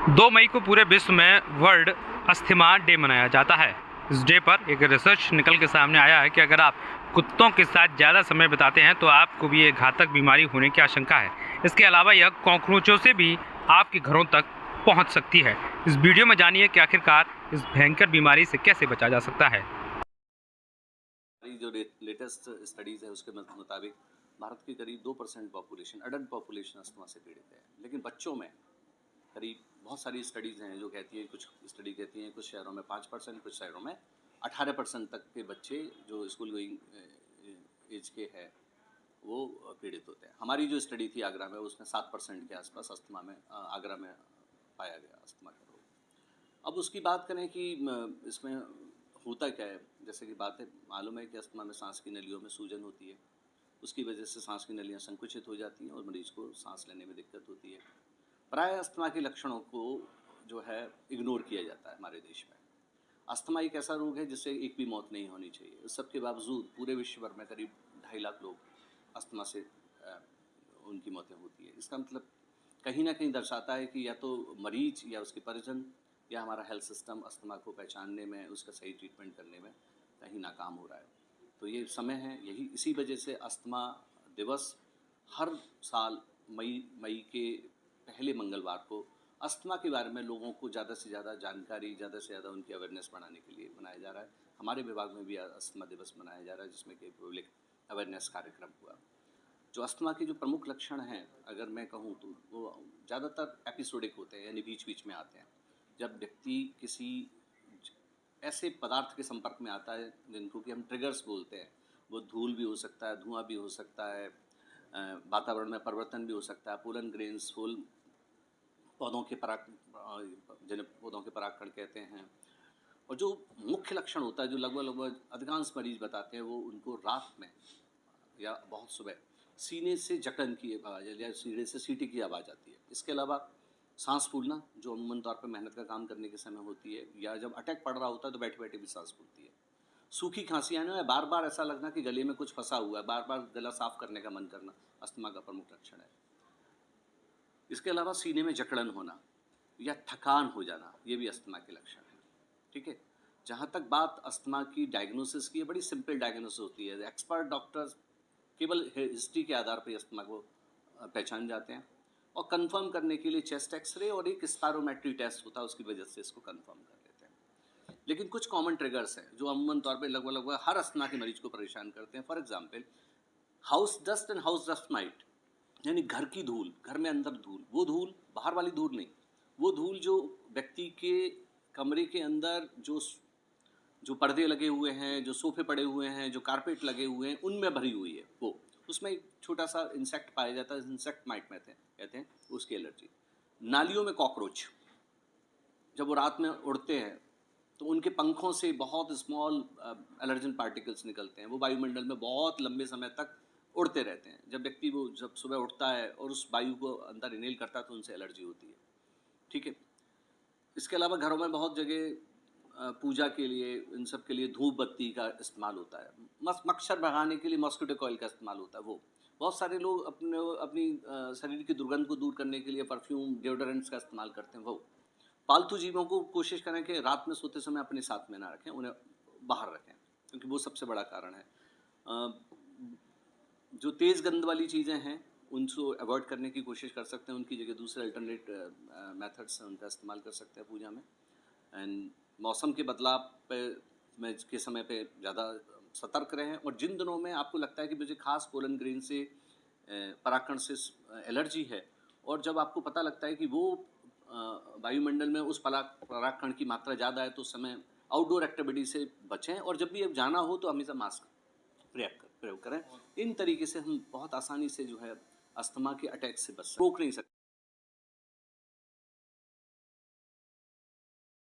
2 मई को पूरे विश्व में वर्ल्ड अस्थमा डे मनाया जाता है। इस डे पर एक रिसर्च निकल के सामने आया है कि अगर आप कुत्तों के साथ ज़्यादा समय बिताते हैं तो आपको भी ये घातक बीमारी होने की आशंका है। इसके अलावा यह कॉकरोचों से भी आपके घरों तक पहुंच सकती है। इस वीडियो में जानिए कि आखिरकार इस भयंकर बीमारी से कैसे बचा जा सकता है। जो लेटेस्ट स्टडीज़ है उसके मुताबिक भारत की करीब 2% पॉपुलेशन, अडल्ट पॉपुलेशन अस्थमा से पीड़ित है। लेकिन बच्चों में करीब बहुत सारी स्टडीज़ हैं जो कहती है, कुछ स्टडी कहती हैं कुछ शहरों में 5%, कुछ शहरों में 18% तक के बच्चे जो स्कूल गोइंग एज के हैं वो पीड़ित होते हैं। हमारी जो स्टडी थी आगरा में उसमें 7% के आसपास अस्थमा में आगरा में पाया गया अस्थमा का रोग। अब उसकी बात करें कि इसमें होता क्या है, जैसे कि बात है मालूम है कि अस्थमा में सांस की नलियों में सूजन होती है, उसकी वजह से सांस की नलियाँ संकुचित हो जाती हैं और मरीज को सांस लेने में दिक्कत होती है। प्राय अस्थमा के लक्षणों को जो है इग्नोर किया जाता है हमारे देश में। अस्थमा एक ऐसा रोग है जिससे एक भी मौत नहीं होनी चाहिए। इस सब के बावजूद पूरे विश्व भर में करीब 2.5 लाख लोग अस्थमा से उनकी मौतें होती है। इसका मतलब कहीं ना कहीं दर्शाता है कि या तो मरीज या उसके परिजन या हमारा हेल्थ सिस्टम अस्थमा को पहचानने में, उसका सही ट्रीटमेंट करने में कहीं नाकाम हो रहा है। तो ये समय है, यही इसी वजह से अस्थमा दिवस हर साल मई के पहले मंगलवार को अस्थमा के बारे में लोगों को ज़्यादा से ज़्यादा जानकारी, ज़्यादा से ज़्यादा उनकी अवेयरनेस बढ़ाने के लिए मनाया जा रहा है। हमारे विभाग में भी अस्थमा दिवस मनाया जा रहा है जिसमें कि पब्लिक अवेयरनेस कार्यक्रम हुआ। जो अस्थमा के जो प्रमुख लक्षण हैं अगर मैं कहूँ तो वो ज़्यादातर एपिसोडिक होते हैं, यानी बीच बीच में आते हैं। जब व्यक्ति किसी ऐसे पदार्थ के संपर्क में आता है जिनको कि हम ट्रिगर्स बोलते हैं, वो धूल भी हो सकता है, धुआं भी हो सकता है, वातावरण में परिवर्तन भी हो सकता है, पोलन ग्रेन्स, फूल पौधों के जिन्हें पौधों के परागकण कहते हैं। और जो मुख्य लक्षण होता है जो लगभग अधिकांश मरीज बताते हैं, वो उनको रात में या बहुत सुबह सीने से जकड़न की आवाज़ या सीने से सीटी की आवाज़ आती है। इसके अलावा सांस फूलना जो अमूमन तौर पर मेहनत का काम करने के समय होती है, या जब अटैक पड़ रहा होता है तो बैठे बैठे भी सांस फूलती है। सूखी खांसी आने में बार बार ऐसा लगना कि गले में कुछ फंसा हुआ है, बार बार गला साफ करने का मन करना अस्थमा का प्रमुख लक्षण है। इसके अलावा सीने में जकड़न होना या थकान हो जाना, ये भी अस्थमा के लक्षण है। ठीक है, जहाँ तक बात अस्थमा की डायग्नोसिस की है, बड़ी सिंपल डायग्नोसिस होती है। एक्सपर्ट डॉक्टर्स केवल हिस्ट्री के आधार पर अस्थमा को पहचान जाते हैं और कंफर्म करने के लिए चेस्ट एक्सरे और एक स्पायरोमेट्री टेस्ट होता है, उसकी वजह से इसको कंफर्म कर लेते हैं। लेकिन कुछ कॉमन ट्रिगर्स हैं जो अमूमन तौर पे लगभग हर अस्थमा के मरीज को परेशान करते हैं। For example house dust and house dust might, यानी घर की धूल, घर में अंदर धूल, वो धूल बाहर वाली धूल नहीं, वो धूल जो व्यक्ति के कमरे के अंदर जो पर्दे लगे हुए हैं, जो सोफे पड़े हुए हैं, जो कारपेट लगे हुए हैं, उनमें भरी हुई है, वो उसमें एक छोटा सा इंसेक्ट पाया जाता है, इंसेक्ट माइट में कहते हैं, उसकी एलर्जी। नालियों में कॉकरोच जब वो रात में उड़ते हैं तो उनके पंखों से बहुत स्मॉल एलर्जन पार्टिकल्स निकलते हैं, वो वायुमंडल में बहुत लंबे समय तक उड़ते रहते हैं। जब व्यक्ति वो जब सुबह उठता है और उस वायु को अंदर इनहेल करता है तो उनसे एलर्जी होती है। ठीक है, इसके अलावा घरों में बहुत जगह पूजा के लिए, इन सब के लिए धूप बत्ती का इस्तेमाल होता है। मच्छर भगाने के लिए मॉस्किटो कॉइल का इस्तेमाल होता है। वो बहुत सारे लोग अपनी शरीर की दुर्गंध को दूर करने के लिए परफ्यूम, डिओडोरेंट्स का इस्तेमाल करते हैं। वो पालतू जीवों को कोशिश करें कि रात में सोते समय अपने साथ में ना रखें, उन्हें बाहर रखें, क्योंकि वो सबसे बड़ा कारण है। जो तेज़ गंध वाली चीज़ें हैं उनको अवॉइड करने की कोशिश कर सकते हैं, उनकी जगह दूसरे अल्टरनेट मेथड्स हैं उनका इस्तेमाल कर सकते हैं पूजा में। एंड मौसम के बदलाव में के समय पे ज़्यादा सतर्क रहें। और जिन दिनों में आपको लगता है कि मुझे खास पोलन ग्रेन से, परागकण से एलर्जी है, और जब आपको पता लगता है कि वो वायुमंडल में उस परागकण की मात्रा ज़्यादा है, तो उस समय आउटडोर एक्टिविटी से बचें, और जब भी अब जाना हो तो हमेशा मास्क प्रयोग करें। इन तरीके से हम बहुत आसानी से जो है अस्थमा के अटैक से रोक नहीं सकते।